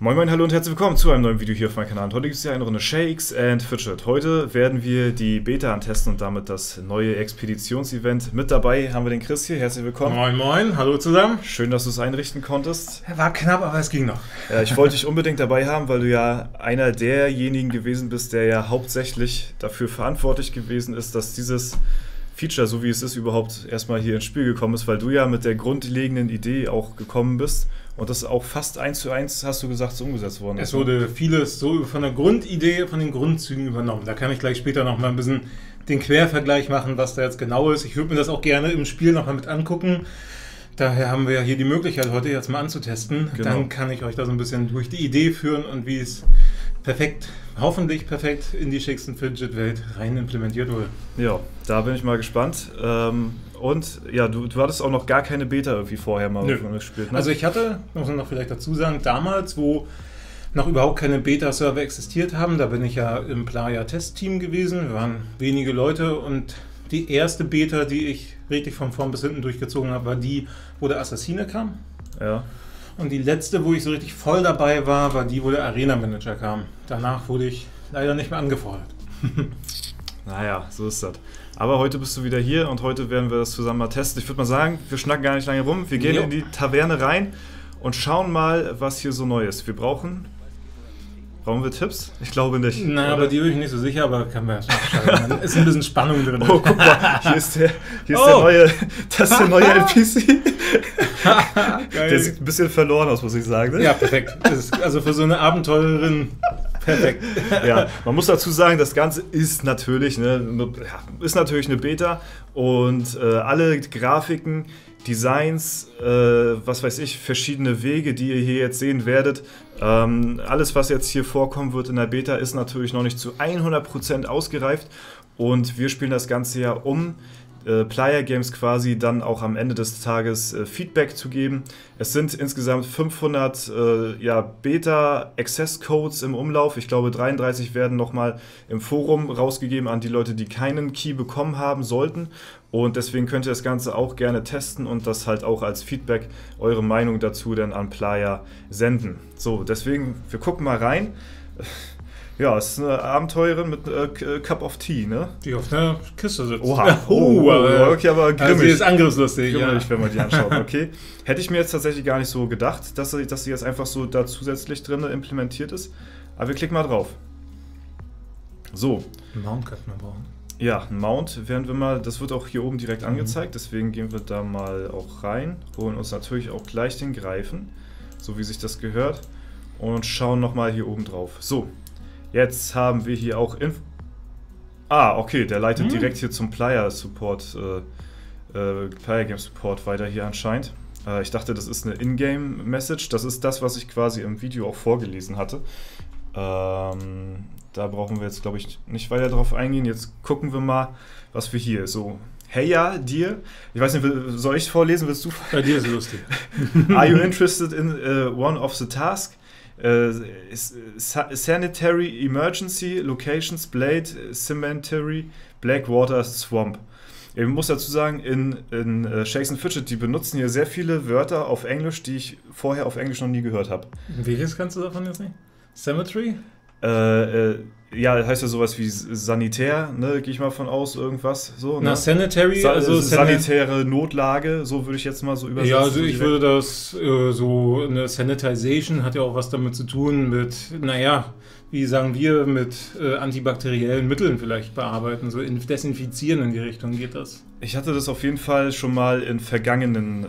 Moin moin, hallo und herzlich willkommen zu einem neuen Video hier auf meinem Kanal. Und heute gibt es ja eine Runde Shakes and Fidget. Heute werden wir die Beta antesten und damit das neue Expeditionsevent. Mit dabei haben wir den Chris hier. Herzlich willkommen. Moin moin, hallo zusammen. Schön, dass du es einrichten konntest. War knapp, aber es ging noch. Ja, ich wollte dich unbedingt dabei haben, weil du ja einer derjenigen gewesen bist, der ja hauptsächlich dafür verantwortlich gewesen ist, dass dieses Feature, so wie es ist, überhaupt erstmal hier ins Spiel gekommen ist, weil du ja mit der grundlegenden Idee auch gekommen bist und das auch fast 1:1, hast du gesagt, so umgesetzt worden ist. Es wurde vieles so von der Grundidee, von den Grundzügen übernommen. Da kann ich gleich später noch mal ein bisschen den Quervergleich machen, was da jetzt genau ist. Ich würde mir das auch gerne im Spiel noch mal mit angucken. Daher haben wir ja hier die Möglichkeit, heute jetzt mal anzutesten. Genau. Dann kann ich euch da so ein bisschen durch die Idee führen und wie es perfekt, hoffentlich perfekt in die Shakes and Fidget Welt rein implementiert wurde. Ja, da bin ich mal gespannt. Und ja, du hattest auch noch gar keine Beta irgendwie vorher mal gespielt, ne? Also ich hatte, muss man noch vielleicht dazu sagen, damals, wo noch überhaupt keine Beta-Server existiert haben, da bin ich ja im Playa-Test-Team gewesen. Wir waren wenige Leute und die erste Beta, die ich richtig von vorn bis hinten durchgezogen habe, war die, wo der Assassine kam. Ja. Und die letzte, wo ich so richtig voll dabei war, war die, wo der Arena-Manager kam. Danach wurde ich leider nicht mehr angefordert. Naja, so ist das. Aber heute bist du wieder hier und heute werden wir das zusammen mal testen. Ich würde mal sagen, wir schnacken gar nicht lange rum. Wir gehen in die Taverne rein und schauen mal, was hier so neu ist. Brauchen wir Tipps? Ich glaube nicht. Na, aber die bin ich nicht so sicher, aber kann man erst nachschauen. Dann ist ein bisschen Spannung drin. Oh, guck mal, hier ist der neue, das ist der neue NPC. Der sieht ein bisschen verloren aus, muss ich sagen. Ne? Ja, perfekt. Das ist also für so eine Abenteurerin perfekt. Ja, man muss dazu sagen, das Ganze ist natürlich, eine Beta und alle Grafiken, Designs, was weiß ich, verschiedene Wege, die ihr hier jetzt sehen werdet. Alles, was jetzt hier vorkommen wird in der Beta, ist natürlich noch nicht zu 100% ausgereift und wir spielen das Ganze ja, um Playa Games quasi dann auch am Ende des Tages Feedback zu geben. Es sind insgesamt 500 Beta-Access-Codes im Umlauf. Ich glaube, 33 werden nochmal im Forum rausgegeben an die Leute, die keinen Key bekommen haben sollten. Und deswegen könnt ihr das Ganze auch gerne testen und das halt auch als Feedback, eure Meinung dazu dann an Playa senden. So, deswegen, wir gucken mal rein. Ja, es ist eine Abenteurerin mit Cup of Tea, ne? Die auf einer Kiste sitzt. Oha, okay, aber grimmig. Also die ist angriffslustig, grimmig, wenn man die anschaut, okay. Hätte ich mir jetzt tatsächlich gar nicht so gedacht, dass sie jetzt einfach so da zusätzlich drin implementiert ist. Aber wir klicken mal drauf. So. Ein Mount könnte man brauchen. Ja, ein Mount werden wir mal, das wird auch hier oben direkt angezeigt, deswegen gehen wir da mal auch rein, holen uns natürlich auch gleich den Greifen, so wie sich das gehört, und schauen nochmal hier oben drauf. So. Jetzt haben wir hier auch okay, der leitet direkt hier zum Playa Support, Playa Game Support weiter hier anscheinend. Ich dachte, das ist eine Ingame Message. Das ist das, was ich quasi im Video auch vorgelesen hatte. Da brauchen wir jetzt, glaube ich, nicht weiter drauf eingehen. Jetzt gucken wir mal, was wir hier so. Heya, dir. Ich weiß nicht, soll ich vorlesen? Willst du? Bei dir ist es lustig. Are you interested in one of the tasks? Sanitary Emergency Locations Blade Cemetery Blackwater Swamp. Ich muss dazu sagen, in Shakes and Fidget, die benutzen hier sehr viele Wörter auf Englisch, die ich vorher auf Englisch noch nie gehört habe. Welches kannst du davon jetzt nicht? Cemetery? Ja, das heißt ja sowas wie Sanitär, ne, gehe ich mal von aus, irgendwas so. Na, ne? Sanitary, also sanitäre Notlage, so würde ich jetzt mal so übersetzen. Ja, also ich würde das so, eine Sanitization hat ja auch was damit zu tun mit, naja, wie sagen wir, mit antibakteriellen Mitteln vielleicht bearbeiten, so desinfizieren in die Richtung geht das. Ich hatte das auf jeden Fall schon mal in vergangenen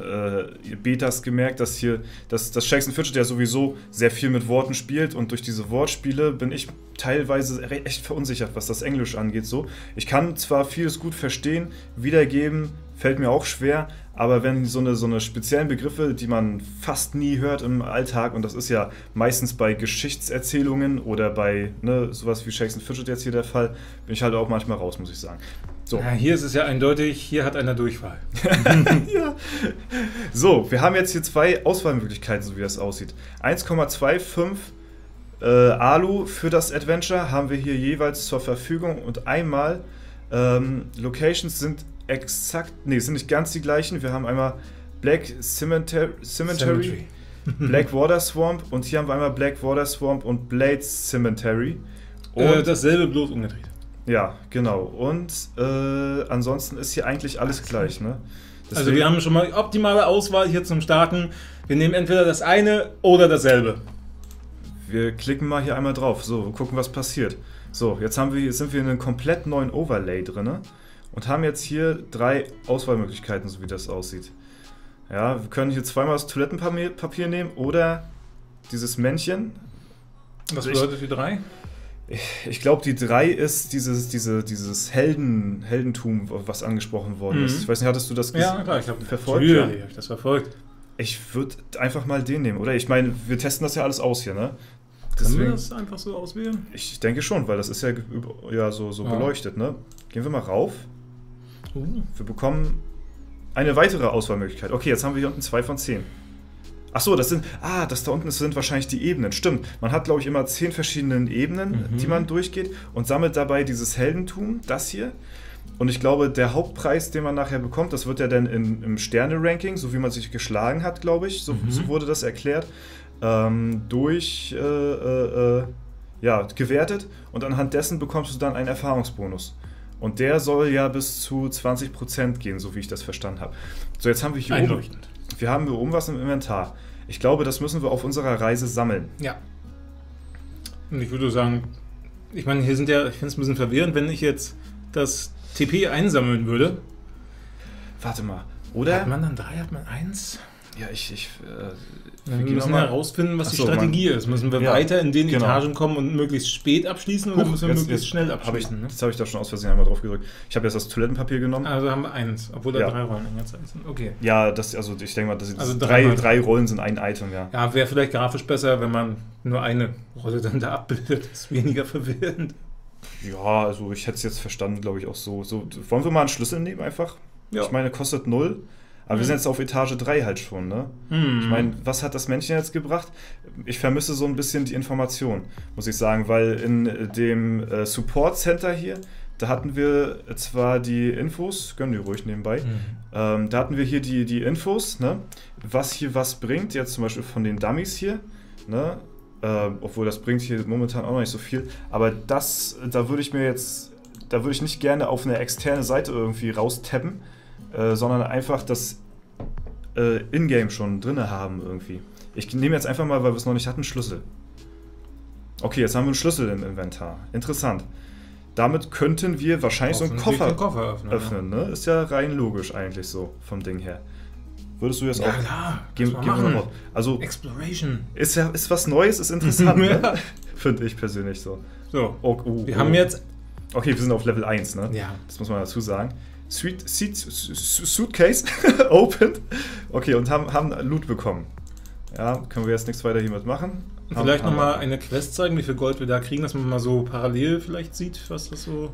Betas gemerkt, dass das Shakes and Fidget ja sowieso sehr viel mit Worten spielt und durch diese Wortspiele bin ich teilweise echt verunsichert, was das Englisch angeht. So. Ich kann zwar vieles gut verstehen, wiedergeben fällt mir auch schwer, aber wenn so eine speziellen Begriffe, die man fast nie hört im Alltag, und das ist ja meistens bei Geschichtserzählungen oder bei sowas wie Shakes and Fidget jetzt hier der Fall, bin ich halt auch manchmal raus, muss ich sagen. So. Ja, hier ist es ja eindeutig, hier hat einer Durchfall. Ja. So, wir haben jetzt hier zwei Auswahlmöglichkeiten, so wie das aussieht. 1,25 Alu für das Adventure haben wir hier jeweils zur Verfügung und einmal Locations sind exakt, nee, sind nicht ganz die gleichen. Wir haben einmal Black Cemetery. Black Water Swamp und hier haben wir einmal Black Water Swamp und Blades Cemetery. Und dasselbe, bloß umgedreht. Ja, genau. Und ansonsten ist hier eigentlich alles gleich, ne? Deswegen, also wir haben schon mal optimale Auswahl hier zum Starten. Wir nehmen entweder das eine oder dasselbe. wir klicken mal hier einmal drauf, so, und gucken, was passiert. So, jetzt sind wir in einem komplett neuen Overlay drin und haben jetzt hier 3 Auswahlmöglichkeiten, so wie das aussieht. Ja, wir können hier zweimal das Toilettenpapier nehmen oder dieses Männchen. Was bedeutet die 3? Ich glaube, die 3 ist dieses Heldentum, was angesprochen worden ist. Ich weiß nicht, hattest du das Ja, klar, ich habe verfolgt? Natürlich, habe ich das verfolgt. Ich würde einfach mal den nehmen, oder? Ich meine, wir testen das ja alles aus hier, ne? Können wir das einfach so auswählen? Ich denke schon, weil das ist ja so beleuchtet, ne? Gehen wir mal rauf. Wir bekommen eine weitere Auswahlmöglichkeit. Okay, jetzt haben wir hier unten 2 von 10. Achso, das da unten sind wahrscheinlich die Ebenen. Stimmt, man hat, glaube ich, immer 10 verschiedene Ebenen, die man durchgeht und sammelt dabei dieses Heldentum, das hier. Und ich glaube, der Hauptpreis, den man nachher bekommt, das wird ja dann im Sterne-Ranking, so wie man sich geschlagen hat, glaube ich, so wurde das erklärt, gewertet und anhand dessen bekommst du dann einen Erfahrungsbonus. Und der soll ja bis zu 20% gehen, so wie ich das verstanden habe. So, jetzt haben wir hier oben was im Inventar. Ich glaube, das müssen wir auf unserer Reise sammeln. Ja. Und ich würde sagen, ich meine, hier sind ja, ich finde es ein bisschen verwirrend, wenn ich jetzt das TP einsammeln würde. Warte mal, oder? Hat man dann 3, hat man 1? Ja, wir müssen herausfinden, was die Strategie ist. Müssen wir weiter in den Etagen kommen und möglichst spät abschließen oder müssen wir möglichst schnell abschließen? Jetzt habe ich da schon aus Versehen einmal drauf gedrückt. Ich habe jetzt das Toilettenpapier genommen. Also haben wir 1, obwohl da 3 Rollen angezeigt sind. Okay. Ja, ich denke mal, dass drei Rollen sind ein Item, ja. Ja, wäre vielleicht grafisch besser, wenn man nur eine Rolle dann da abbildet. Das ist weniger verwirrend. Ja, also ich hätte es jetzt verstanden, glaube ich, auch so. Wollen wir mal einen Schlüssel nehmen einfach? Ja. Ich meine, kostet 0. Aber wir sind jetzt auf Etage 3 halt schon, ne? Ich meine, was hat das Männchen jetzt gebracht? Ich vermisse so ein bisschen die Information, muss ich sagen, weil in dem Support Center hier, da hatten wir zwar die Infos, gönn dir ruhig nebenbei, da hatten wir hier die Infos, ne? Was hier was bringt, jetzt zum Beispiel von den Dummies hier, ne? Obwohl das bringt hier momentan auch noch nicht so viel, aber da würde ich nicht gerne auf eine externe Seite irgendwie raustappen, sondern einfach das Ingame schon drin haben irgendwie. Ich nehme jetzt einfach mal, weil wir es noch nicht hatten, Schlüssel. Okay, jetzt haben wir einen Schlüssel im Inventar. Interessant. Damit könnten wir wahrscheinlich so einen Koffer öffnen, ne? Ist ja rein logisch eigentlich so, vom Ding her. Würdest du jetzt auch... Ja, klar. Gehen wir noch. Also, Exploration. Ist was Neues, ist interessant, ne? Finde ich persönlich so. So, wir haben jetzt... Okay, wir sind auf Level 1, ne? Ja. Das muss man dazu sagen. Suitcase opened. Okay, und haben Loot bekommen. Ja, können wir jetzt nichts weiter hiermit machen. Vielleicht nochmal eine Quest zeigen, wie viel Gold wir da kriegen, dass man mal so parallel vielleicht sieht, was das so...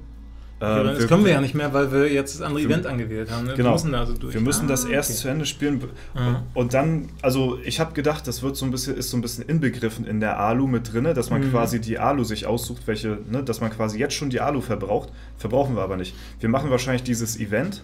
das können wir ja nicht mehr, weil wir jetzt das andere Event angewählt haben. Ne? Genau. Wir müssen da also durch. Wir müssen das erst zu Ende spielen. Und dann, also ich habe gedacht, das ist so ein bisschen inbegriffen in der Alu mit drin, dass man quasi die Alu sich aussucht, dass man quasi jetzt schon die Alu verbraucht. Verbrauchen wir aber nicht. Wir machen wahrscheinlich dieses Event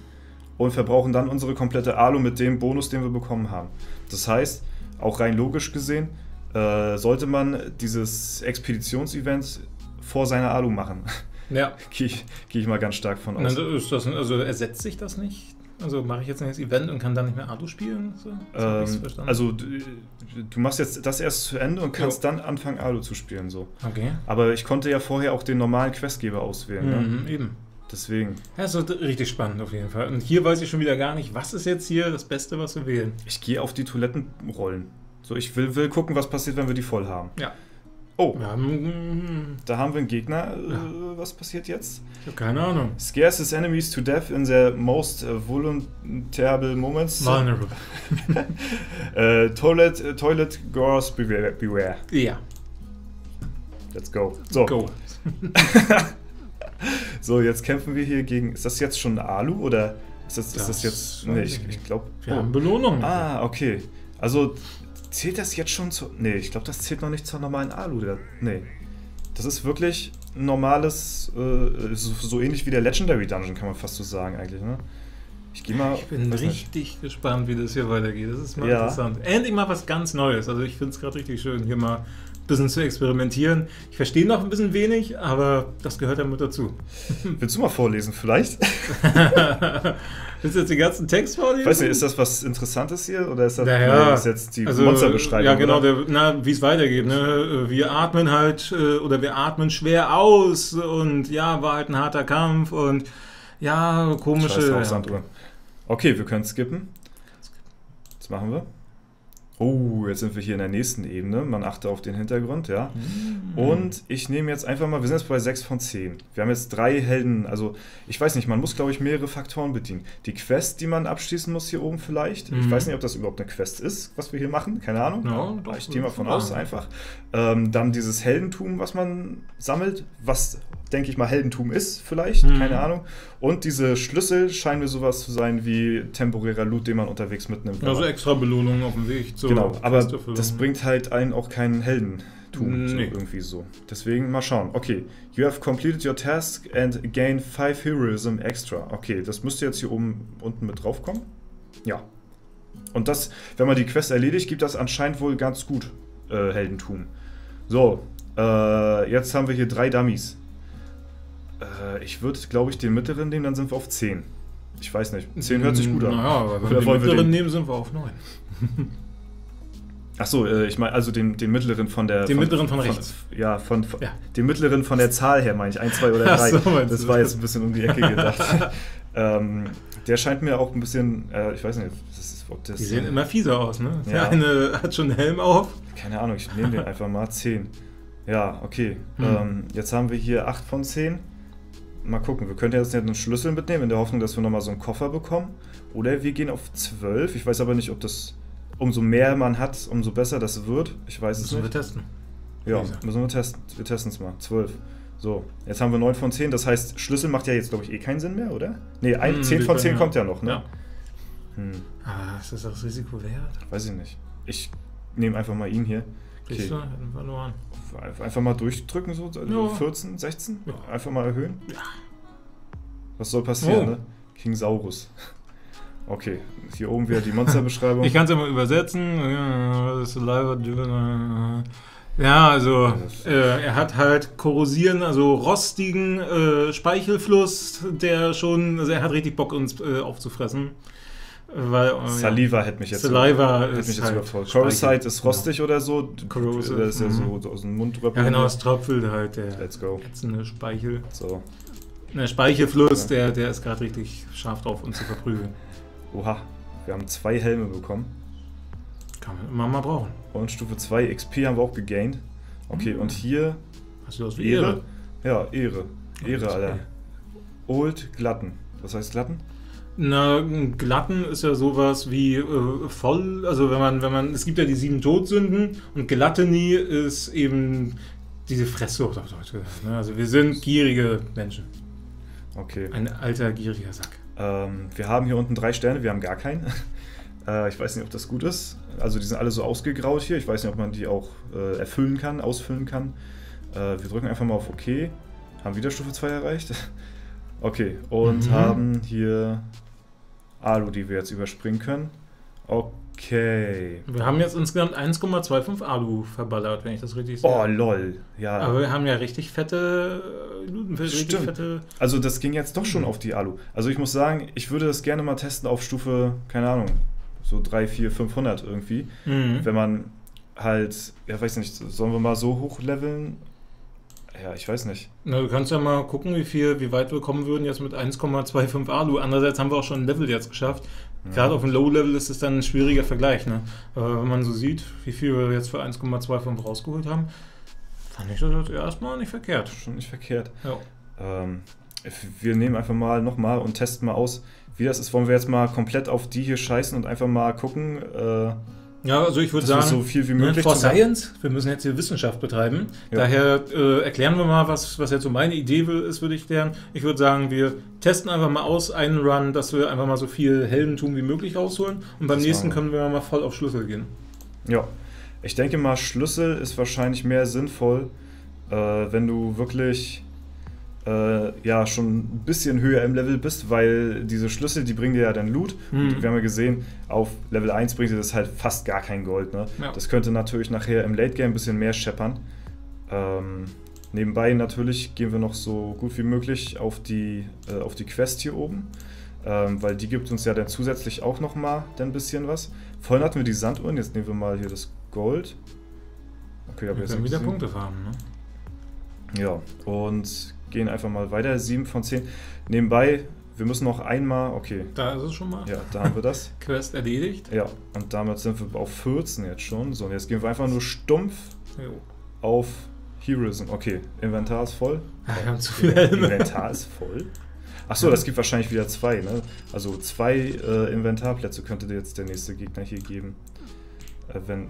und verbrauchen dann unsere komplette Alu mit dem Bonus, den wir bekommen haben. Das heißt, auch rein logisch gesehen, sollte man dieses Expeditionsevent vor seiner Alu machen. Ja. Gehe ich mal ganz stark von aus. Also ersetzt sich das nicht? Also mache ich jetzt nicht das Event und kann dann nicht mehr Alu spielen? So? Also du machst jetzt das erst zu Ende und kannst dann anfangen Alu zu spielen. So. Okay. Aber ich konnte ja vorher auch den normalen Questgeber auswählen. Ne? Eben. Deswegen. Ja, das ist richtig spannend auf jeden Fall. Und hier weiß ich schon wieder gar nicht, was ist jetzt hier das Beste, was wir wählen. Ich gehe auf die Toilettenrollen. So, ich will gucken, was passiert, wenn wir die voll haben. Ja. Oh, da haben wir einen Gegner. Was passiert jetzt? Ich habe keine Ahnung. Scares his enemies to death in their most vulnerable moments. Vulnerable. Toilet gores beware. Ja. Let's go. So. Go. So, jetzt kämpfen wir hier gegen... Ist das jetzt schon Alu oder ist das jetzt... Nee, ich glaube... Wir haben Belohnung. Ah, okay. Also... Zählt das jetzt schon zu... Nee, ich glaube, das zählt noch nicht zur normalen Alu. Nee. Das ist wirklich ein normales... so ähnlich wie der Legendary Dungeon, kann man fast so sagen eigentlich, ne? Ich gehe mal. Ich bin weiß nicht. richtig gespannt, wie das hier weitergeht. Das ist mal Ja. interessant. Endlich mal was ganz Neues. Also ich finde es gerade richtig schön, hier mal ein bisschen zu experimentieren. Ich verstehe noch ein bisschen wenig, aber das gehört ja mit dazu. Willst du mal vorlesen, vielleicht? Willst du jetzt den ganzen Text vorlesen? Weiß nicht, ist das was Interessantes hier oder ist das, Naja, ist jetzt die also, Monsterbeschreibung? ja, genau, oder? wie es weitergeht. Ne? Wir atmen halt, oder wir atmen schwer aus und ja, war halt ein harter Kampf und ja, komische. Scheiß auf Sanduhr. Okay, wir können skippen. Das machen wir. Oh, jetzt sind wir hier in der nächsten Ebene. Man achte auf den Hintergrund, ja. Und ich nehme jetzt einfach mal, wir sind jetzt bei 6 von 10. Wir haben jetzt 3 Helden, also ich weiß nicht, man muss, glaube ich, mehrere Faktoren bedienen. Die Quest, die man abschließen muss hier oben vielleicht. Ich weiß nicht, ob das überhaupt eine Quest ist, was wir hier machen. Keine Ahnung. Ja, doch, ich gehe mal von aus, einfach. Dann dieses Heldentum, was man sammelt, was, denke ich mal, Heldentum ist vielleicht. Keine Ahnung. Und diese Schlüssel scheinen mir sowas zu sein wie temporärer Loot, den man unterwegs mitnimmt. Also extra Belohnung auf dem Weg zur Genau, aber Questerfüllung. das bringt halt einen auch keinen Heldentum, so Nee. irgendwie so. Deswegen mal schauen. Okay, you have completed your task and gain 5 Heroism extra. Okay, das müsste jetzt hier oben unten mit drauf kommen. Ja. Und das, wenn man die Quest erledigt, gibt das anscheinend wohl ganz gut Heldentum. So, jetzt haben wir hier 3 Dummies. Ich würde, glaube ich, den mittleren nehmen, dann sind wir auf 10. Ich weiß nicht. 10 hört sich gut an. Naja, aber wenn Oder wir wollen den wir mittleren den- nehmen, sind wir auf 9. Achso, ich meine also den mittleren von der... Den mittleren von rechts. Ja, von Ja. den mittleren von der Zahl her, meine ich. 1, 2 oder 3. Ach so, meinst Das du. war jetzt ein bisschen um die Ecke gedacht. Der scheint mir auch ein bisschen... ich weiß nicht, ob das... Die sehen immer fieser aus, ne? Ja. Der eine hat schon einen Helm auf. Keine Ahnung, ich nehme den einfach mal 10. Ja, okay. Jetzt haben wir hier 8 von 10. Mal gucken, wir könnten jetzt einen Schlüssel mitnehmen, in der Hoffnung, dass wir nochmal so einen Koffer bekommen. Oder wir gehen auf 12. Ich weiß aber nicht, ob das... Umso mehr man hat, umso besser das wird. Ich weiß es Müssen wir nicht. testen. Ja, Wie gesagt. müssen wir testen. Wir testen es mal. 12. So, jetzt haben wir 9 von 10. Das heißt, Schlüssel macht ja jetzt, glaube ich, eh keinen Sinn mehr, oder? Nee, 10 von 10 kommt ja noch, ne? Ja. Hm, Aber ist das das Risiko wert? weiß ich nicht. Ich nehme einfach mal ihn hier. Siehst Okay. du? Hätten wir verloren. Einfach mal durchdrücken, so Ja. 14, 16? Ja. Einfach mal erhöhen? Ja. Was soll passieren, Oh. ne? King Saurus. Okay, hier oben wieder die Monsterbeschreibung. Ich kann es ja mal übersetzen. Ja, also er hat halt korrosieren, also rostigen Speichelfluss, der schon, also er hat richtig Bock, uns aufzufressen. Weil, Saliva hätte mich jetzt Saliva hätte mich ist jetzt halt überfordert. Speichel. Corrosite ist rostig oder so. Corrosive, Das ist ja so aus dem Mund Ja, genau, das tröpfelt halt der Let's go. ätzende Speichel. So. Der Speichelfluss, der ist gerade richtig scharf drauf, uns zu verprügeln. Oha, wir haben 2 Helme bekommen. Kann man immer mal brauchen. Und Stufe 2 XP haben wir auch gegained. Okay, und hier Hast du das wie Ehre? Ja, Ehre. Ehre, XP. Alter. Old Glatten. Was heißt Glatten? Na, Glatten ist ja sowas wie voll, also wenn man, es gibt ja die 7 Todsünden und Gluttony ist eben diese Fresssucht auf Deutsch gesagt. Ne? Also wir sind gierige Menschen. Okay. Ein alter, gieriger Sack. Wir haben hier unten 3 Sterne, wir haben gar keinen. Ich weiß nicht, ob das gut ist. Also die sind alle so ausgegraut hier. Ich weiß nicht, ob man die auch erfüllen kann, ausfüllen kann. Wir drücken einfach mal auf OK. Haben wieder Stufe 2 erreicht. Okay, und haben hier Alu, die wir jetzt überspringen können. Okay. Wir haben jetzt insgesamt 1,25 Alu verballert, wenn ich das richtig sehe. Oh, lol. Ja. Aber wir haben ja richtig fette richtig Stimmt. fette. Also das ging jetzt doch schon auf die Alu. Also ich muss sagen, ich würde das gerne mal testen auf Stufe, keine Ahnung, so 3, 4, 500 irgendwie. Wenn man halt, ja weiß nicht, sollen wir mal so hochleveln? Ja, ich weiß nicht. Na, du kannst ja mal gucken, wie weit wir kommen würden jetzt mit 1,25 Alu. Andererseits haben wir auch schon ein Level jetzt geschafft. Gerade auf dem Low-Level ist es dann ein schwieriger Vergleich. Ne? Aber wenn man so sieht, wie viel wir jetzt für 1,25 rausgeholt haben, fand ich das erstmal nicht verkehrt. Schon nicht verkehrt. Ja. Wir nehmen einfach mal nochmal und testen mal aus, wie das ist. Wollen wir jetzt mal komplett auf die hier scheißen und einfach mal gucken, Ja, also ich würde dass wir sagen, so viel wie möglich for zusammen- Science, wir müssen jetzt hier Wissenschaft betreiben. Ja. Daher erklären wir mal, was jetzt so meine Idee ist, würde ich klären. Ich würde sagen, wir testen einfach mal aus einen Run, dass wir einfach mal so viel Heldentum wie möglich rausholen. Und beim Das nächsten machen wir. können wir mal voll auf Schlüssel gehen. Ja, ich denke mal, Schlüssel ist wahrscheinlich mehr sinnvoll, wenn du wirklich ja schon ein bisschen höher im Level bist, weil diese Schlüssel, die bringen dir ja dann Loot. Und wir haben ja gesehen, auf Level 1 bringt dir das halt fast gar kein Gold. Ne? Ja. Das könnte natürlich nachher im Late Game ein bisschen mehr scheppern. Nebenbei natürlich gehen wir noch so gut wie möglich auf die Quest hier oben. Weil die gibt uns ja dann zusätzlich auch nochmal ein bisschen was. Vorhin hatten wir die Sanduhren, jetzt nehmen wir mal hier das Gold. Okay, Wir können wieder Punkte farmen, ne? Ja, und gehen einfach mal weiter. 7 von 10. Nebenbei, wir müssen noch einmal, okay. Da ist es schon mal. Ja, da haben wir das. Quest erledigt. Ja, und damit sind wir auf 14 jetzt schon. So, und jetzt gehen wir einfach nur stumpf auf Heroism. Okay, Inventar ist voll. Wir haben zu viele Helme. Inventar ist voll. Achso, das gibt wahrscheinlich wieder 2, ne? Also 2 Inventarplätze könnte dir jetzt der nächste Gegner hier geben.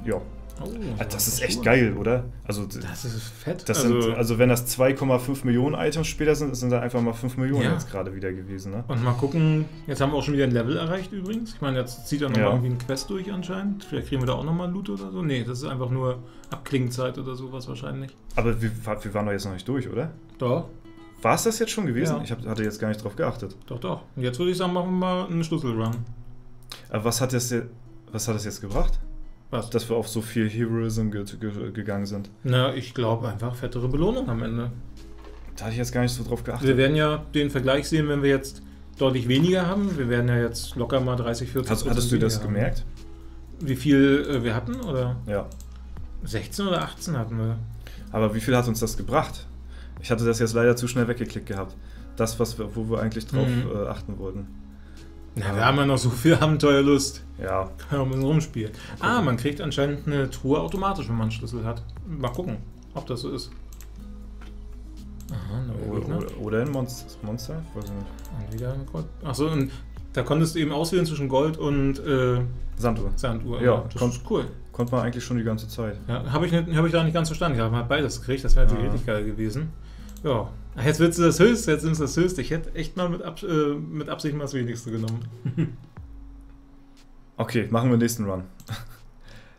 Ja. Oh, das ist echt geil, oder? Also, das ist fett. Also wenn das 2,5 Millionen Items später sind da einfach mal 5 Millionen Ja. jetzt gerade wieder gewesen, ne? Und mal gucken, jetzt haben wir auch schon wieder ein Level erreicht übrigens. Ich meine, jetzt zieht er nochmal Ja. irgendwie eine Quest durch anscheinend. Vielleicht kriegen wir da auch nochmal Loot oder so. Nee, das ist einfach nur Abklingenzeit oder sowas wahrscheinlich. Aber wir waren doch jetzt noch nicht durch, oder? Doch, War es das jetzt schon gewesen? Ja. Ich hatte jetzt gar nicht drauf geachtet. doch. Und jetzt würde ich sagen, machen wir mal einen Schlüsselrun. Aber was hat das jetzt gebracht? Was? Dass wir auf so viel Heroism gegangen sind. Na, ich glaube einfach fettere Belohnung am Ende. Da hatte ich jetzt gar nicht so drauf geachtet. Wir werden ja den Vergleich sehen, wenn wir jetzt deutlich weniger haben. Wir werden ja jetzt locker mal 30, 40 Hattest du das weniger gemerkt? haben. Wie viel wir hatten? Oder Ja. 16 oder 18 hatten wir. Aber wie viel hat uns das gebracht? Ich hatte das jetzt leider zu schnell weggeklickt gehabt. Das, wo wir eigentlich drauf achten wollten. Na, wir haben ja noch so viel Abenteuerlust. Ja. Können wir ein bisschen rumspielen. Man kriegt anscheinend eine Truhe automatisch, wenn man einen Schlüssel hat. Mal gucken, ob das so ist. Aha, neuer Gegner. Oder ein Monster? Weiß ich nicht. Und wieder ein Gold. Achso, und da konntest du eben auswählen zwischen Gold und Sanduhr. Sanduhr. Ja, das ist cool. Konnte man eigentlich schon die ganze Zeit. Ja, hab ich da nicht ganz verstanden. Ich habe halt beides gekriegt, das wäre natürlich richtig geil gewesen. Ja. Ach, jetzt willst du das Höchste, jetzt nimmst du das Höchste. Ich hätte echt mal mit Absicht mal das Wenigste genommen. Okay, machen wir den nächsten Run.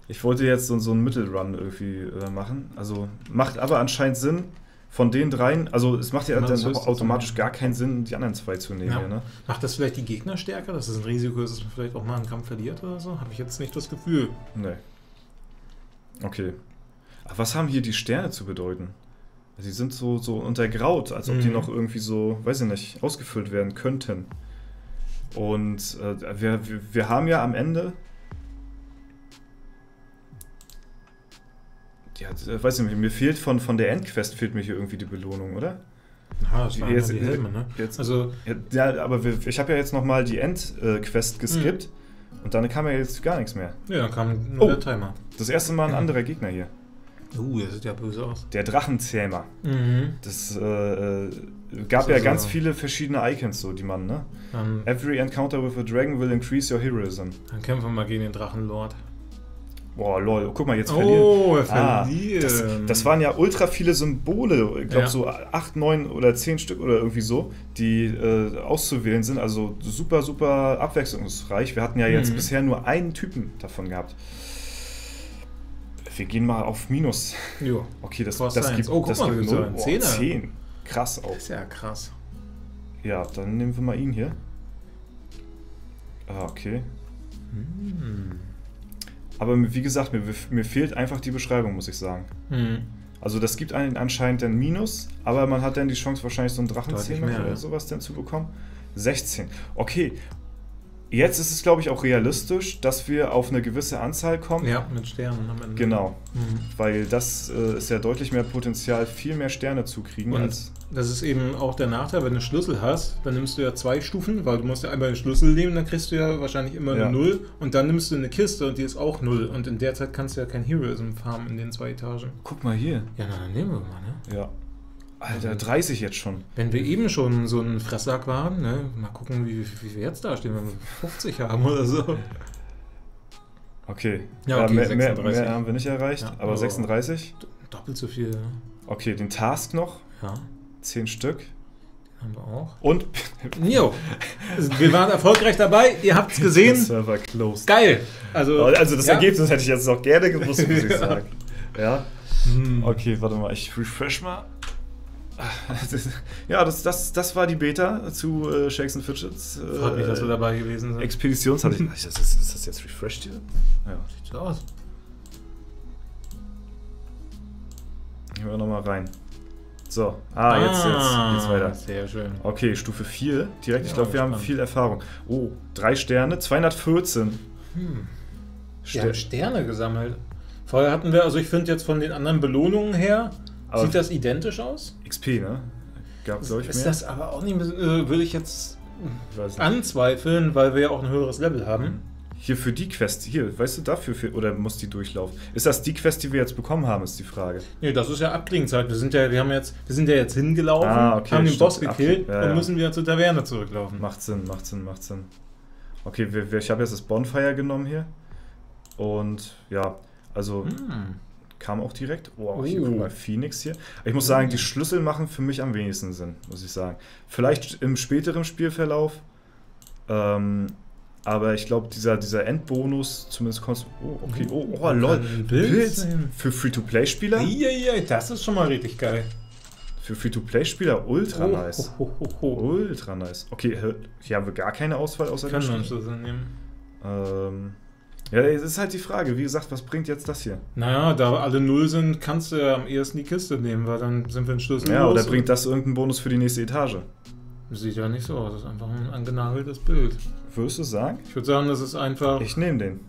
Ich wollte jetzt so einen Mittelrun irgendwie machen. Also macht aber anscheinend Sinn, von den dreien, also es macht ja Immer das dann Höchste automatisch zu nehmen. gar keinen Sinn, die anderen 2 zu nehmen. Ja. Hier, ne? Macht das vielleicht die Gegner stärker? Dass es ein Risiko ist, dass man vielleicht auch mal einen Kampf verliert oder so? Habe ich jetzt nicht das Gefühl. Nee. Okay. Aber was haben hier die Sterne zu bedeuten? Die sind so untergraut, als ob die noch irgendwie so, weiß ich nicht, ausgefüllt werden könnten. Und wir haben ja am Ende... Ja, weiß ich nicht, mir fehlt von der Endquest fehlt mir hier irgendwie die Belohnung, oder? Ja, das waren Jetzt- die Helme, ne? Jetzt, Also, ja, aber ich habe ja jetzt nochmal die Endquest geskippt und dann kam ja jetzt gar nichts mehr. ja, dann kam nur der Timer. Das erste Mal ein anderer Gegner hier. Das sieht ja böse aus. Der Drachenzähmer. Mhm. Das gab So, ja so. ganz viele verschiedene Icons, so die man, ne? Dann Every encounter with a dragon will increase your heroism. kämpfen wir mal gegen den Drachenlord. Boah, lol, guck mal, jetzt verlieren. Oh, wir verlieren. Das waren ja ultra viele Symbole, ich glaube Ja. so 8, 9 oder 10 Stück oder irgendwie so, die auszuwählen sind. Also super, super abwechslungsreich. Wir hatten ja jetzt bisher nur einen Typen davon gehabt. Wir gehen mal auf Minus. Jo. Okay, das Plus gibt eins. Oh, guck das mal, gibt wir sind 0. ein Oh, Zehner. 10. Krass auch. Das ist ja krass. Ja, dann nehmen wir mal ihn hier. Ah, okay. Aber wie gesagt, mir fehlt einfach die Beschreibung, muss ich sagen. Also das gibt einen anscheinend dann Minus, aber man hat dann die Chance wahrscheinlich so einen Deutlich Drachenzähmer mehr, oder ja. sowas dann zu bekommen. 16. Okay. Jetzt ist es, glaube ich, auch realistisch, dass wir auf eine gewisse Anzahl kommen. Ja, mit Sternen am Ende. Genau. Weil das ist ja deutlich mehr Potenzial, viel mehr Sterne zu kriegen Und als... das ist eben auch der Nachteil, wenn du einen Schlüssel hast, dann nimmst du ja 2 Stufen, weil du musst ja einmal den Schlüssel nehmen, dann kriegst du ja wahrscheinlich immer eine 0 und dann nimmst du eine Kiste und die ist auch 0 und in der Zeit kannst du ja kein Heroism farmen in den 2 Etagen. Guck mal hier. Ja, na, dann nehmen wir mal, ne? Ja. Alter, 30 jetzt schon. Wenn wir eben schon so ein Fresssack waren, ne? Mal gucken, wie wir jetzt da stehen, wenn wir 50 haben oder so. Okay. Ja, okay, mehr 36. haben wir nicht erreicht, Ja, aber aber 36. Doppelt so viel, ne? Okay, den Task noch. Ja, 10 Stück. haben wir auch. Und Jo, wir waren erfolgreich dabei, ihr habt's gesehen. Server closed. Geil! Also das ja. Ergebnis hätte ich jetzt noch gerne gewusst, muss ich Ja. sagen. Ja. Okay, warte mal, ich refresh mal. Ja, das war die Beta zu Shakes and Fidgets. Freut mich, dass wir dabei gewesen sind. Expeditions hatte ich. Ist das jetzt refreshed hier? Ja. Sieht so aus. Gehen wir nochmal rein. So, jetzt weiter. Sehr schön. Okay, Stufe 4 direkt. Ich Ja, glaube, wir haben spannend. viel Erfahrung. Oh, 3 Sterne, 214. Wir haben Sterne gesammelt. Vorher hatten wir, also ich finde jetzt von den anderen Belohnungen her, Aber sieht das identisch aus? XP, ne? Gab, glaube ich, Ist mehr. das aber auch nicht, würde ich jetzt Ich weiß nicht. anzweifeln, weil wir ja auch ein höheres Level haben. Hier für die Quest, hier, weißt du, oder muss die durchlaufen? Ist das die Quest, die wir jetzt bekommen haben, ist die Frage. Nee, das ist ja Abklingzeit. Wir sind ja jetzt hingelaufen, Okay, haben den stimmt. Boss gekillt Ja, und ja. müssen wieder zur Taverne zurücklaufen. Macht Sinn. Okay, ich habe jetzt das Bonfire genommen hier. Und ja, also kam auch direkt. Oh, hier, guck mal, Phoenix hier. Ich muss sagen, die Schlüssel machen für mich am wenigsten Sinn, muss ich sagen. Vielleicht im späteren Spielverlauf. Aber ich glaube, dieser Endbonus, zumindest kommst oh, okay, oh, lol, Pilz für Free-to-Play-Spieler? Ja, das ist schon mal richtig geil. Für Free-to-Play-Spieler ultra nice. Oh. Ultra nice. Okay, hier haben wir gar keine Auswahl außer Können wir den uns das nehmen? Ja, es ist halt die Frage, wie gesagt, was bringt jetzt das hier? Naja, da alle 0 sind, kannst du ja am ehesten die Kiste nehmen, weil dann sind wir ein Schlüssel Ja, los. oder bringt das irgendeinen Bonus für die nächste Etage? Sieht ja nicht so aus, das ist einfach ein angenageltes Bild. Würdest du sagen? Ich würde sagen, das ist einfach... Ich nehme den.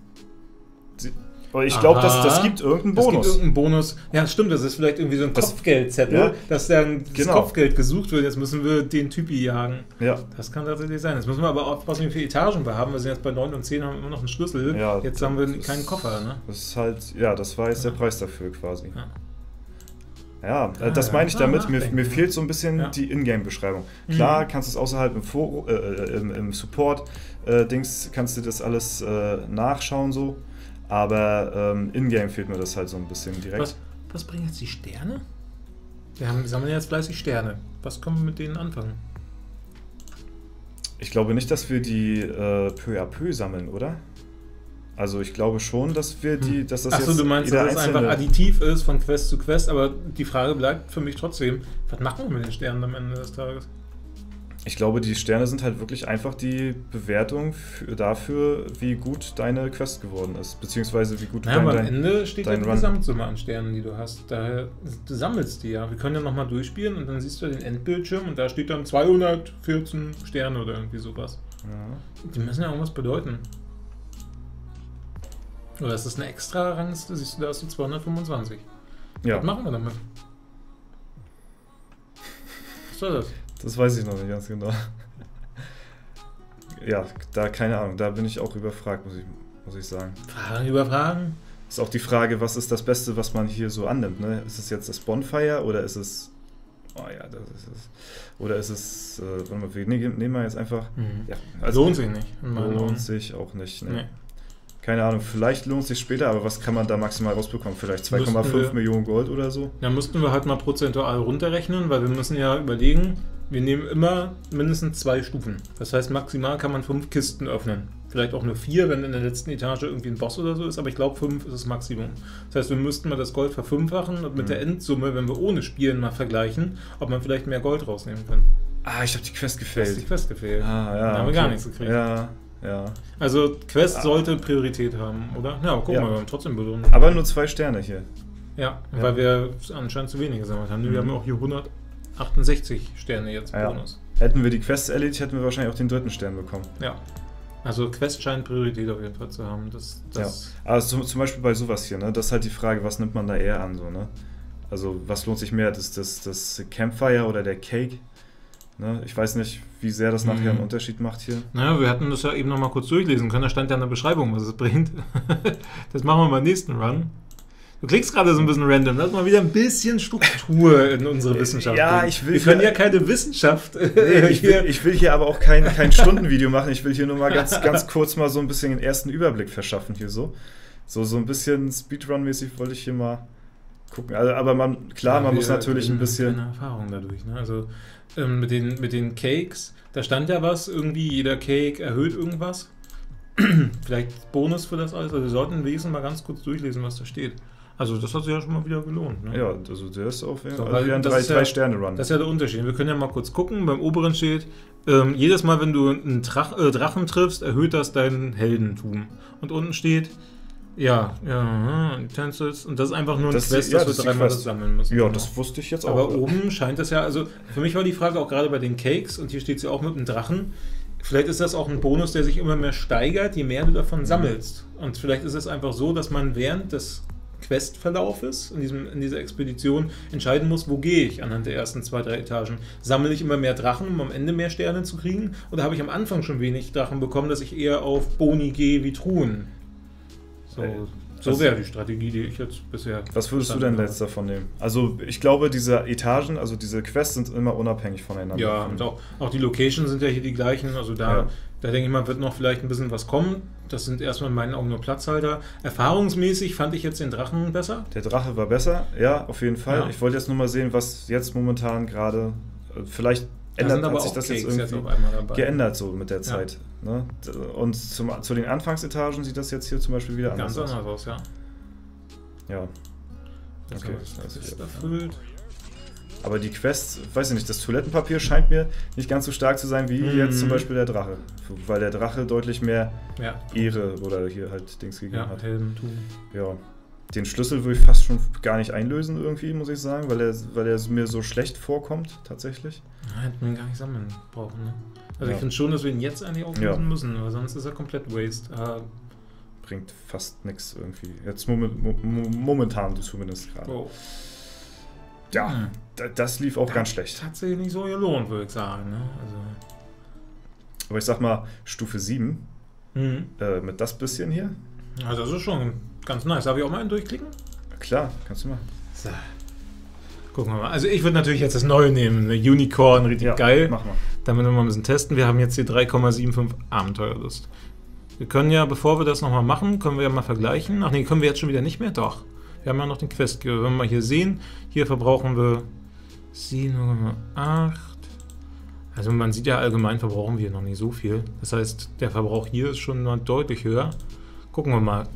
Ich glaube, das gibt irgendeinen Bonus. Das gibt irgendeinen Bonus. Ja, stimmt, das ist vielleicht irgendwie so ein Kopfgeldzettel, ja, dass dann das genau. Kopfgeld gesucht wird. Jetzt müssen wir den Typi jagen. Ja. Das kann tatsächlich sein. Jetzt müssen wir aber aufpassen, wie viele Etagen wir haben. Wir sind jetzt bei 9 und 10, haben immer noch einen Schlüssel. Ja, jetzt haben wir keinen Koffer, ne? Das ist halt, ja, das war jetzt der Preis dafür quasi. Ja. Ja, das meine ich damit. Mir nachdenken, fehlt so ein bisschen die Ingame-Beschreibung. Klar, kannst du es außerhalb im Support-Dings, kannst du das alles nachschauen so. Aber in-game fehlt mir das halt so ein bisschen direkt. Was bringen jetzt die Sterne? Wir sammeln jetzt fleißig Sterne. Was können wir mit denen anfangen? Ich glaube nicht, dass wir die peu à peu sammeln, oder? Also ich glaube schon, dass wir die, dass das Achso, jetzt du meinst, jeder dass es einfach additiv ist von Quest zu Quest, aber die Frage bleibt für mich trotzdem, was machen wir mit den Sternen am Ende des Tages? Ich glaube, die Sterne sind halt wirklich einfach die Bewertung dafür, wie gut deine Quest geworden ist. Beziehungsweise wie gut aber am Ende steht ja die Run. Gesamtsumme an Sternen, die du hast. Daher, du sammelst die ja. Wir können ja nochmal durchspielen und dann siehst du den Endbildschirm und da steht dann 214 Sterne oder irgendwie sowas. Ja. Die müssen ja irgendwas bedeuten. Oder ist das eine extra Rangliste? Siehst du, da hast du 225. Ja. Was machen wir damit? Was soll das? Das weiß ich noch nicht ganz genau. Ja, da keine Ahnung, da bin ich auch überfragt, muss ich sagen. Fragen über Fragen? Ist auch die Frage, was ist das Beste, was man hier so annimmt, ne? Ist es jetzt das Bonfire oder ist es... Oh ja, das ist es. Oder ist es... warte mal, wir nehmen mal jetzt einfach... Ja, also lohnt sich nicht. Lohnt sich auch nicht, ne? Nee. Keine Ahnung, vielleicht lohnt es sich später, aber was kann man da maximal rausbekommen? Vielleicht 2,5 Millionen Gold oder so? Dann müssten wir halt mal prozentual runterrechnen, weil wir müssen ja überlegen, wir nehmen immer mindestens 2 Stufen. Das heißt, maximal kann man 5 Kisten öffnen. Vielleicht auch nur 4, wenn in der letzten Etage irgendwie ein Boss oder so ist, aber ich glaube 5 ist das Maximum. Das heißt, wir müssten mal das Gold verfünffachen und mit der Endsumme, wenn wir ohne Spielen mal vergleichen, ob man vielleicht mehr Gold rausnehmen kann. Ah, ich habe die Quest Das ist gefällt. die Quest gefehlt. Ah, ja, Dann haben wir gar nichts gekriegt. Ja. Also Quest sollte Priorität haben, oder? Ja, aber guck mal, wir haben trotzdem Belohnung. Aber nur 2 Sterne hier. Ja, weil wir anscheinend zu wenig gesammelt haben. Wir haben auch hier 168 Sterne jetzt Bonus. Hätten wir die Quest erledigt, hätten wir wahrscheinlich auch den 3. Stern bekommen. Ja. Also Quest scheint Priorität auf jeden Fall zu haben. Also zum Beispiel bei sowas hier, ne? Das ist halt die Frage, was nimmt man da eher an, so, ne? Also was lohnt sich mehr, das Campfire oder der Cake? Ne? Ich weiß nicht, wie sehr das nachher einen Unterschied macht hier. Naja, wir hatten das ja eben nochmal kurz durchlesen können. Da stand ja in der Beschreibung, was es bringt. Das machen wir beim nächsten Run. Du klickst gerade so ein bisschen random. Lass mal wieder ein bisschen Struktur in unsere Wissenschaft. Ja, wir können ja keine Wissenschaft. Nee, ich will hier aber auch kein Stundenvideo machen. Ich will hier nur mal ganz kurz mal so ein bisschen den ersten Überblick verschaffen hier so. So ein bisschen Speedrun-mäßig wollte ich hier mal gucken. Also, aber man muss natürlich ein bisschen... Keine Erfahrung dadurch. Ne? Also mit den Cakes, da stand ja was, irgendwie jeder Cake erhöht irgendwas. Vielleicht Bonus für das alles. Also wir sollten im Wesentlichen mal ganz kurz durchlesen, was da steht. Also das hat sich ja schon mal wieder gelohnt. Ne? Ja, also der ist auf jeden So, Fall wieder ein das ist ja- 3-Sterne-Run. Das ist ja der Unterschied. Wir können ja mal kurz gucken. Beim oberen steht, jedes Mal, wenn du einen Drachen triffst, erhöht das dein Heldentum. Und unten steht, Utensils. Und das ist einfach nur ein Das- Quest, ja, dass das ist wir die dreimal Quest. das sammeln müssen. Ja, Genau. das wusste ich jetzt auch. Aber oben scheint das ja, also für mich war die Frage auch gerade bei den Cakes, und hier steht sie auch mit dem Drachen, vielleicht ist das auch ein Bonus, der sich immer mehr steigert, je mehr du davon sammelst. Und vielleicht ist es einfach so, dass man während des Questverlaufes in dieser Expedition entscheiden muss, wo gehe ich anhand der ersten 2, 3 Etagen. Sammle ich immer mehr Drachen, um am Ende mehr Sterne zu kriegen? Oder habe ich am Anfang schon wenig Drachen bekommen, dass ich eher auf Boni gehe wie Truhen? So wäre die Strategie, die ich jetzt bisher... Was würdest du denn jetzt davon nehmen? Also ich glaube, diese Etagen, also diese Quests sind immer unabhängig voneinander. Ja, und auch die Locations sind ja hier die gleichen. Also da denke ich mal, wird noch vielleicht ein bisschen was kommen. Das sind erstmal in meinen Augen nur Platzhalter. Erfahrungsmäßig fand ich jetzt den Drachen besser. Der Drache war besser, ja, auf jeden Fall. Ja. Ich wollte jetzt nur mal sehen, was jetzt momentan gerade, vielleicht ändert hat sich das jetzt irgendwie auf einmal dabei. geändert so mit der Zeit. Ne? Und zu den Anfangsetagen sieht das jetzt hier zum Beispiel wieder Ganz anders anders aus, ja. Ja. Das Okay. ist erfüllt. Aber die Quests, weiß ich nicht, das Toilettenpapier scheint mir nicht ganz so stark zu sein wie jetzt zum Beispiel der Drache. Weil der Drache deutlich mehr Ehre oder hier halt Dings gegeben hat. Heldentum. Ja. Den Schlüssel würde ich fast schon gar nicht einlösen irgendwie, muss ich sagen, weil er mir so schlecht vorkommt, tatsächlich. Hätten wir ihn gar nicht sammeln brauchen, ne? Also Ja. ich finde schon, dass wir ihn jetzt eigentlich auflösen müssen, aber sonst ist er komplett Waste. Bringt fast nichts irgendwie. Jetzt momentan zumindest gerade. Wow. Ja, das lief auch ganz schlecht. Tatsächlich nicht so gelohnt, würde ich sagen, ne? Aber ich sag mal, Stufe 7, mit das bisschen hier, Also das ist schon ganz nice. Darf ich auch mal einen durchklicken? klar, kannst du machen. So. Gucken wir mal. Also ich würde natürlich jetzt das Neue nehmen, eine Unicorn, richtig geil. Mach mal. Damit wir mal ein bisschen testen. Wir haben jetzt hier 3,75 Abenteuerlust. Wir können ja, bevor wir das nochmal machen, können wir ja mal vergleichen. Ach nee, können wir jetzt schon wieder nicht mehr? Doch. Wir haben ja noch den Quest. Wenn wir mal hier sehen, hier verbrauchen wir 7,8. Also man sieht ja, allgemein verbrauchen wir noch nicht so viel. Das heißt, der Verbrauch hier ist schon mal deutlich höher. Gucken wir mal.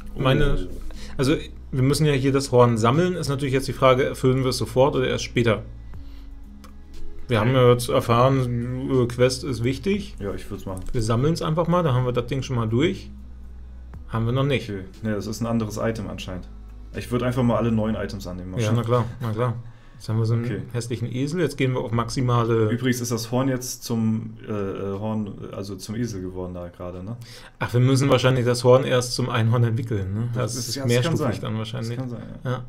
Also wir müssen ja hier das Horn sammeln. Ist natürlich jetzt die Frage, erfüllen wir es sofort oder erst später? Wir haben ja jetzt erfahren, Quest ist wichtig. Ja, ich würde es machen. Wir sammeln es einfach mal, da haben wir das Ding schon mal durch. Haben wir noch nicht. Okay. Ne, das ist ein anderes Item anscheinend. Ich würde einfach mal alle neuen Items annehmen. Ja, na klar. Jetzt haben wir so einen hässlichen Esel, jetzt gehen wir auf maximale... Übrigens ist das Horn jetzt zum Esel geworden da gerade, ne? Ach, wir müssen wahrscheinlich das Horn erst zum Einhorn entwickeln, ne? Das ist mehrstufig dann wahrscheinlich. Das kann sein, ja.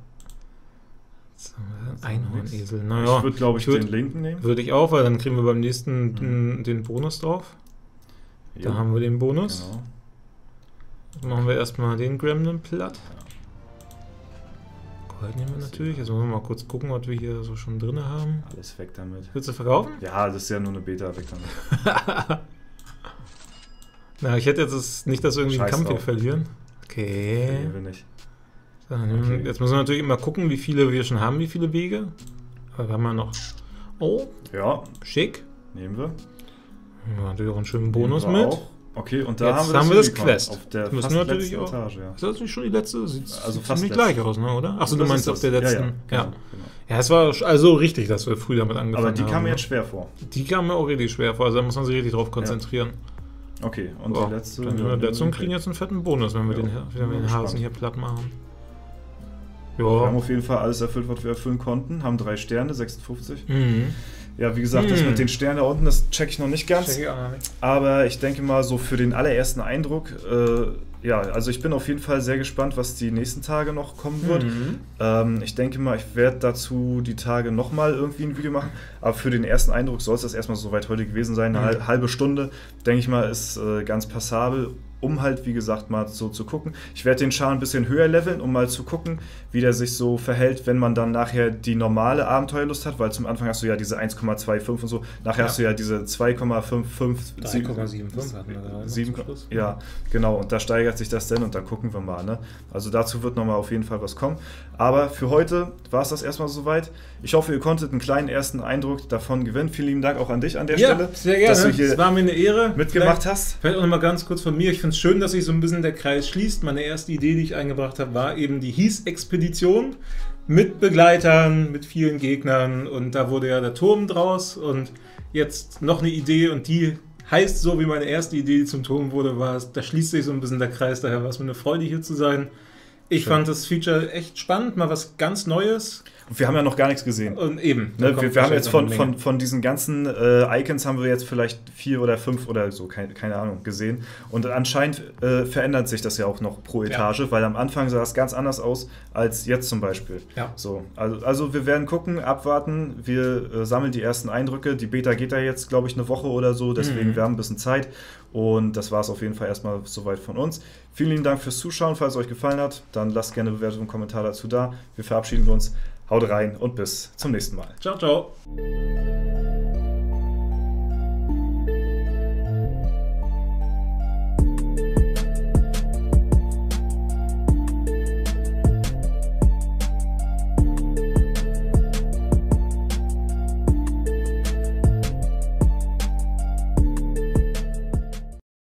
So, Einhornesel. Naja, ich würde, glaube ich, den linken nehmen. Würde ich auch, weil dann kriegen wir beim nächsten den Bonus drauf. Da haben wir den Bonus. Genau. Dann machen wir erstmal den Gremlin platt. Gold nehmen wir natürlich. Jetzt wollen wir mal kurz gucken, was wir hier so schon drin haben. Alles weg damit. Willst du verkaufen? Ja, das ist ja nur eine Beta, weg damit. Na, ich hätte jetzt nicht, dass wir irgendwie einen Kampf hier verlieren. Okay. Verlieren wir nicht. So, jetzt müssen wir natürlich immer gucken, wie viele wir schon haben, wie viele Wege. Aber wir haben ja noch... Oh, ja, schick. Nehmen wir. Ja, natürlich auch einen schönen Bonus Nehmen wir mit. auch. Okay, und da Jetzt haben wir das Unicorn Quest. Auf der müssen fast wir natürlich letzten auch. Etage, ja. Ist das nicht schon die letzte? Sieht Also fast ziemlich letzte. gleich aus, ne, oder? Achso, du Das meinst ist auf der das. letzten. Ja, Genau. genau. Ja, es war also richtig, dass wir früh damit angefangen haben. Aber die kam mir ne? jetzt schwer vor. Die kam mir auch richtig schwer vor, also da muss man sich richtig drauf konzentrieren. Okay, und So, die letzte... Dann wir letzte und kriegen jetzt einen fetten Bonus, wenn wir den gespannt. Hasen hier platt machen. Wir haben Ja. auf jeden Fall alles erfüllt, was wir erfüllen konnten. Haben 3 Sterne, 56. Mhm. Ja, wie gesagt, das mit den Sternen da unten, das check ich noch nicht ganz. Check ich auch noch nicht. Aber ich denke mal, so für den allerersten Eindruck, ja, also ich bin auf jeden Fall sehr gespannt, was die nächsten Tage noch kommen wird. Ich denke mal, ich werde dazu die Tage nochmal irgendwie ein Video machen. Aber für den ersten Eindruck soll es das erstmal soweit heute gewesen sein. Eine halbe Stunde, denke ich mal, ist ganz passabel, um halt, wie gesagt, mal so zu gucken. Ich werde den Char ein bisschen höher leveln, um mal zu gucken, wie der sich so verhält, wenn man dann nachher die normale Abenteuerlust hat, weil zum Anfang hast du ja diese 1,25 und so, nachher hast du ja diese 2,55, 3,75 hatten wir gerade. 7, ja, genau, und da steigert sich das dann und dann gucken wir mal, ne? Also dazu wird nochmal auf jeden Fall was kommen. Aber für heute war es das erstmal soweit. Ich hoffe, ihr konntet einen kleinen ersten Eindruck davon gewinnen. Vielen lieben Dank auch an dich an der Stelle, sehr gerne. dass du hier es war mir eine Ehre. mitgemacht hast. Vielleicht auch noch mal ganz kurz von mir. Ich finde finde es schön, dass sich so ein bisschen der Kreis schließt. Meine erste Idee, die ich eingebracht habe, war eben die Hies-Expedition mit Begleitern, mit vielen Gegnern und da wurde ja der Turm draus und jetzt noch eine Idee und die heißt so, wie meine erste Idee, die zum Turm wurde, da schließt sich so ein bisschen der Kreis, daher war es mir eine Freude, hier zu sein. Ich fand das Feature echt spannend, mal was ganz Neues. Wir haben ja noch gar nichts gesehen. Und eben. Ne, wir haben jetzt von diesen ganzen Icons haben wir jetzt vielleicht 4 oder 5 oder so, keine Ahnung, gesehen. Und anscheinend verändert sich das ja auch noch pro Etage, weil am Anfang sah es ganz anders aus als jetzt zum Beispiel. Ja. So, also wir werden gucken, abwarten. Wir sammeln die ersten Eindrücke. Die Beta geht da jetzt, glaube ich, eine Woche oder so. Deswegen wir haben ein bisschen Zeit. Und das war es auf jeden Fall erstmal soweit von uns. Vielen lieben Dank fürs Zuschauen. Falls es euch gefallen hat, dann lasst gerne eine Bewertung und Kommentar dazu da. Wir verabschieden uns. Haut rein und bis zum nächsten Mal. Ciao, ciao.